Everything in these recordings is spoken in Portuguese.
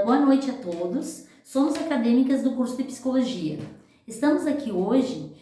Boa noite a todos. Somos acadêmicas do curso de Psicologia. Estamos aqui hoje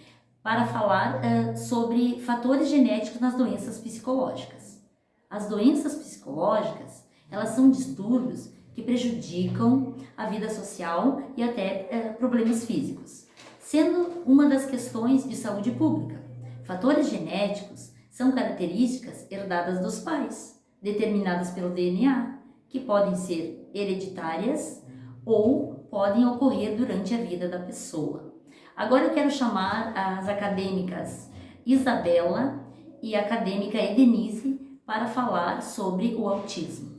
para falar sobre fatores genéticos nas doenças psicológicas. As doenças psicológicas, elas são distúrbios que prejudicam a vida social e até problemas físicos, sendo uma das questões de saúde pública. Fatores genéticos são características herdadas dos pais, determinadas pelo DNA, que podem ser hereditárias ou podem ocorrer durante a vida da pessoa. Agora eu quero chamar as acadêmicas Isabela e a acadêmica Edenise para falar sobre o autismo.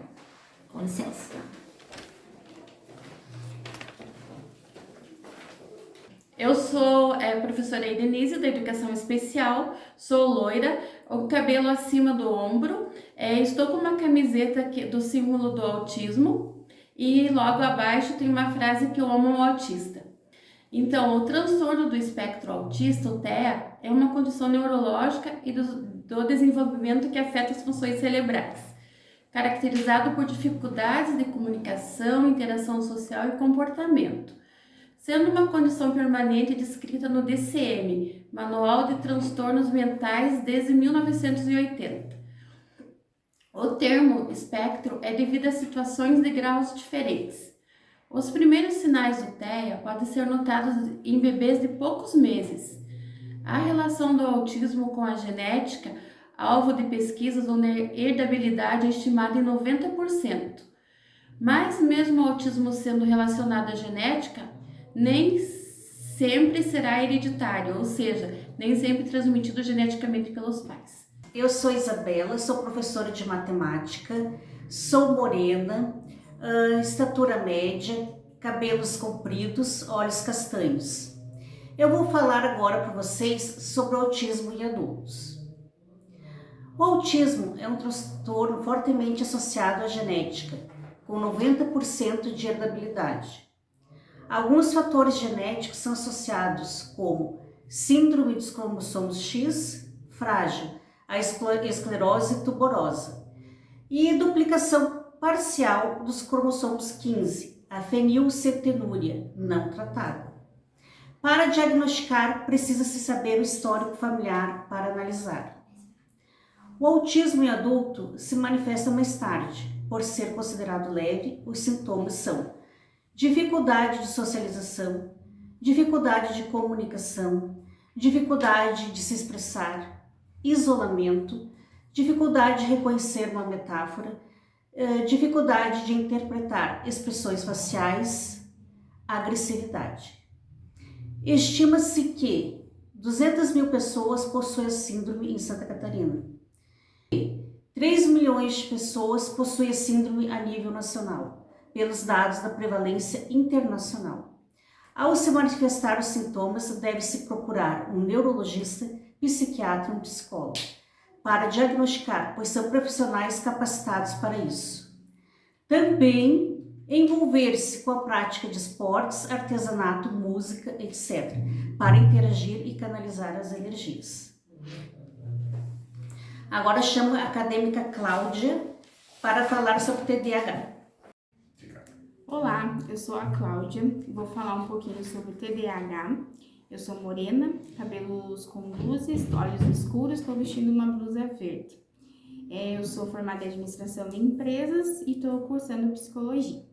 Com licença. Eu sou professora Edenise, da Educação Especial, sou loira, o cabelo acima do ombro, estou com uma camiseta do símbolo do autismo e logo abaixo tem uma frase que eu amo o autista. Então, o transtorno do espectro autista, o TEA, é uma condição neurológica e do desenvolvimento que afeta as funções cerebrais, caracterizado por dificuldades de comunicação, interação social e comportamento, sendo uma condição permanente descrita no DCM, Manual de Transtornos Mentais, desde 1980. O termo espectro é devido a situações de graus diferentes. Os primeiros sinais do TEA podem ser notados em bebês de poucos meses. A relação do autismo com a genética, alvo de pesquisas onde a herdabilidade é estimada em 90%. Mas mesmo o autismo sendo relacionado à genética, nem sempre será hereditário, ou seja, nem sempre transmitido geneticamente pelos pais. Eu sou Isabela, sou professora de matemática, sou morena, estatura média, cabelos compridos, olhos castanhos. Eu vou falar agora para vocês sobre o autismo em adultos. O autismo é um transtorno fortemente associado à genética, com 90% de herdabilidade. Alguns fatores genéticos são associados como síndrome dos cromossomos X, frágil, a esclerose tuberosa, e duplicação parcial dos cromossomos 15, a fenilcetonúria, não tratada. Para diagnosticar, precisa-se saber o histórico familiar para analisar. O autismo em adulto se manifesta mais tarde. Por ser considerado leve, os sintomas são dificuldade de socialização, dificuldade de comunicação, dificuldade de se expressar, isolamento, dificuldade de reconhecer uma metáfora, dificuldade de interpretar expressões faciais, agressividade. Estima-se que 200 mil pessoas possuem a síndrome em Santa Catarina. 3 milhões de pessoas possuem a síndrome a nível nacional, pelos dados da prevalência internacional. Ao se manifestar os sintomas, deve-se procurar um neurologista, psiquiatra ou um psicólogo para diagnosticar, pois são profissionais capacitados para isso. Também envolver-se com a prática de esportes, artesanato, música, etc., para interagir e canalizar as energias. Agora chamo a acadêmica Cláudia para falar sobre TDAH. Olá, eu sou a Cláudia e vou falar um pouquinho sobre o TDAH. Eu sou morena, cabelos com luzes, olhos escuros, estou vestindo uma blusa verde. Eu sou formada em administração de empresas e estou cursando psicologia.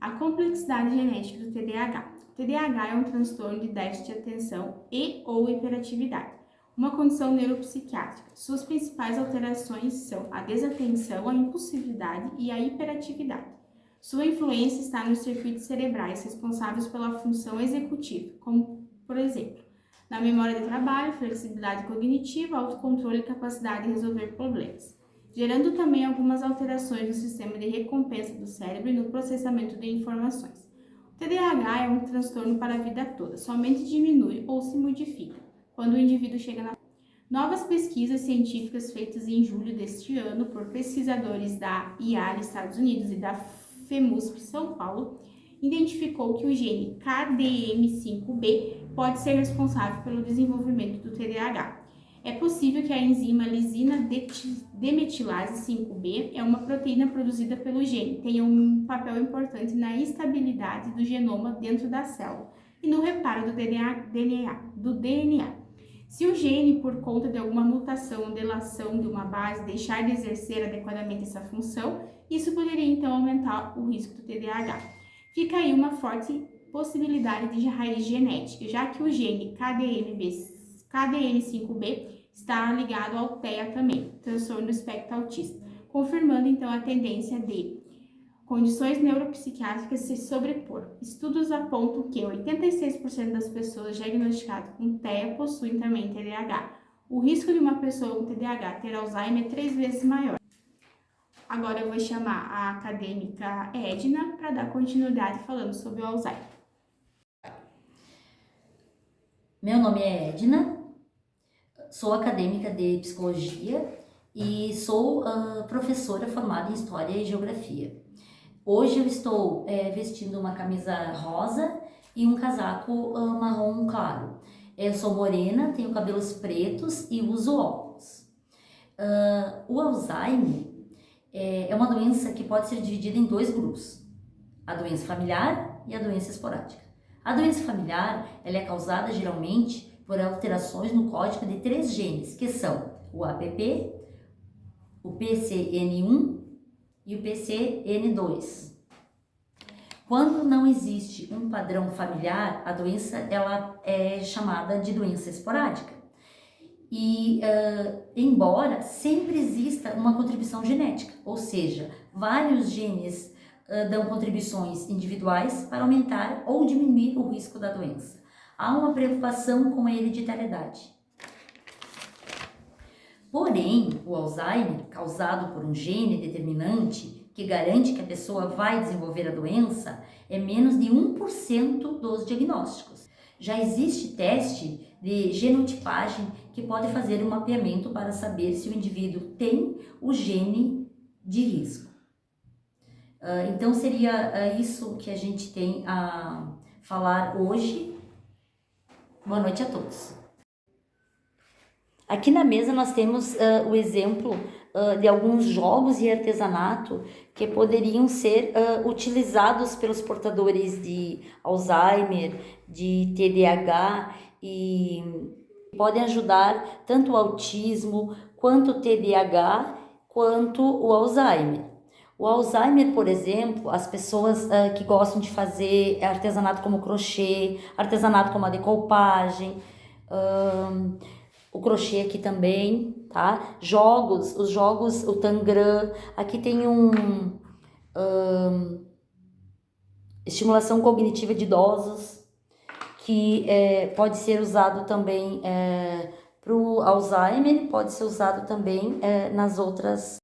A complexidade genética do TDAH. O TDAH é um transtorno de déficit de atenção e ou hiperatividade, uma condição neuropsiquiátrica. Suas principais alterações são a desatenção, a impulsividade e a hiperatividade. Sua influência está nos circuitos cerebrais responsáveis pela função executiva, como, por exemplo, na memória de trabalho, flexibilidade cognitiva, autocontrole e capacidade de resolver problemas, gerando também algumas alterações no sistema de recompensa do cérebro e no processamento de informações. O TDAH é um transtorno para a vida toda, somente diminui ou se modifica quando o indivíduo chega na... Novas pesquisas científicas feitas em julho deste ano por pesquisadores da IAR Estados Unidos e da FEMUSP São Paulo identificou que o gene KDM5B pode ser responsável pelo desenvolvimento do TDAH. É possível que a enzima lisina demetilase 5B é uma proteína produzida pelo gene, tenha um papel importante na estabilidade do genoma dentro da célula e no reparo do DNA. Se o gene, por conta de alguma mutação ou delação de uma base, deixar de exercer adequadamente essa função, isso poderia então aumentar o risco do TDAH. Fica aí uma forte possibilidade de raiz genética, já que o gene KDN5B está ligado ao TEA também, transtorno do espectro autista, confirmando então a tendência de condições neuropsiquiátricas se sobrepor. Estudos apontam que 86% das pessoas diagnosticadas com TEA possuem também TDAH. O risco de uma pessoa com TDAH ter Alzheimer é 3 vezes maior. Agora eu vou chamar a acadêmica Edna para dar continuidade falando sobre o Alzheimer. Meu nome é Edna, sou acadêmica de psicologia e sou professora formada em História e Geografia. Hoje eu estou vestindo uma camisa rosa e um casaco marrom claro. Eu sou morena, tenho cabelos pretos e uso óculos. O Alzheimer é uma doença que pode ser dividida em 2 grupos: a doença familiar e a doença esporádica. A doença familiar ela é causada geralmente por alterações no código de 3 genes, que são o APP, o PCN1 e o PCN2. Quando não existe um padrão familiar, a doença ela é chamada de doença esporádica. E embora sempre exista uma contribuição genética, ou seja, vários genes dão contribuições individuais para aumentar ou diminuir o risco da doença. Há uma preocupação com a hereditariedade. Porém, o Alzheimer, causado por um gene determinante que garante que a pessoa vai desenvolver a doença, é menos de 1% dos diagnósticos. Já existe teste de genotipagem que pode fazer um mapeamento para saber se o indivíduo tem o gene de risco. Então seria isso que a gente tem a falar hoje. Boa noite a todos. Aqui na mesa nós temos o exemplo de alguns jogos e artesanato que poderiam ser utilizados pelos portadores de Alzheimer, de TDAH e podem ajudar tanto o autismo, quanto o TDAH, quanto o Alzheimer. O Alzheimer, por exemplo, as pessoas que gostam de fazer artesanato como crochê, artesanato como a decoupagem, o crochê aqui também, tá? Os jogos, o tangram, aqui tem estimulação cognitiva de idosos, que pode ser usado também para o Alzheimer, pode ser usado também nas outras